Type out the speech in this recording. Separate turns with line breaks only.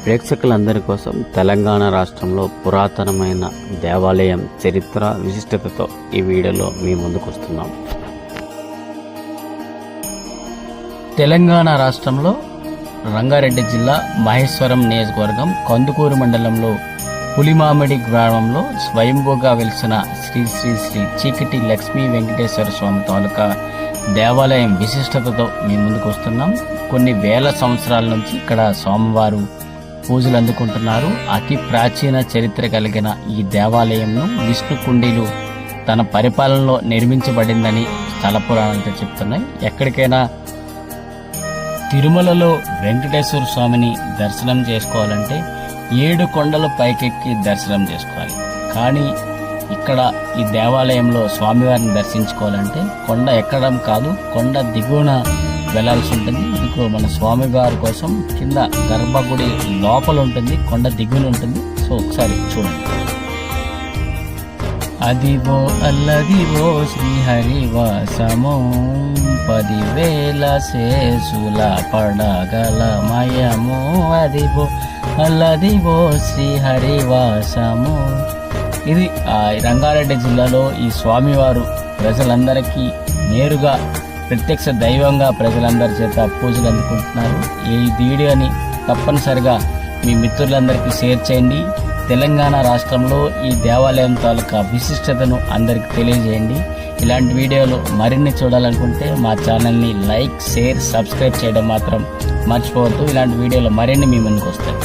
ప్రేక్షకులందరి కోసం తెలంగాణ రాష్ట్రంలో పురాతనమైన దేవాలయం చరిత్ర విశిష్టతతో ఈ వీడియోలో మీ ముందుకు వస్తున్నాం. తెలంగాణ రాష్ట్రంలో రంగారెడ్డి జిల్లా మహేశ్వరం నియోజకవర్గం కందుకూరు మండలంలో పులిమామిడి గ్రామంలో స్వయంభూగా వెలిసిన శ్రీ శ్రీ శ్రీ చీకటి లక్ష్మీ వెంకటేశ్వర స్వామి తాలూకా దేవాలయం విశిష్టతతో మీ ముందుకు వస్తున్నాం. కొన్ని వేల సంవత్సరాల నుంచి ఇక్కడ స్వామివారు పూజలు అందుకుంటున్నారు. అతి ప్రాచీన చరిత్ర కలిగిన ఈ దేవాలయంను విష్ణు కుండీలు తన పరిపాలనలో నిర్మించబడిందని స్థల పురాణాలతో చెప్తున్నాయి. ఎక్కడికైనా తిరుమలలో వెంకటేశ్వర స్వామిని దర్శనం చేసుకోవాలంటే 7 కొండలు పైకెక్కి దర్శనం చేసుకోవాలి. కానీ ఇక్కడ ఈ దేవాలయంలో స్వామివారిని దర్శించుకోవాలంటే కొండ ఎక్కడం కాదు, కొండ దిగువన వెళ్లాల్సి ఉంటుంది. ఇదిగో మన స్వామివారి కోసం కింద గర్భగుడి లోపల ఉంటుంది, కొండ దిగువన ఉంటుంది. సో ఒకసారి చూడండి. అదివో అల్లదివో శ్రీహరివాసము 10,000 శేషుల పడగలమయము. అదివో అల్లదివో శ్రీహరివాసము. ఇది రంగారెడ్డి జిల్లాలో ఈ స్వామివారు ప్రజలందరికీ నేరుగా ప్రత్యక్ష దైవంగా ప్రజలందరి చేత పూజలు అందుకుంటున్నారు. ఈ వీడియోని తప్పనిసరిగా మీ మిత్రులందరికీ షేర్ చేయండి. తెలంగాణ రాష్ట్రంలో ఈ దేవాలయం తాలూకా విశిష్టతను అందరికీ తెలియజేయండి. ఇలాంటి వీడియోలు మరిన్ని చూడాలనుకుంటే మా ఛానల్ని లైక్, షేర్, సబ్స్క్రైబ్ చేయడం మాత్రం మర్చిపోవద్దు. ఇలాంటి వీడియోలు మరిన్ని మీ ముందుకు వస్తాయి.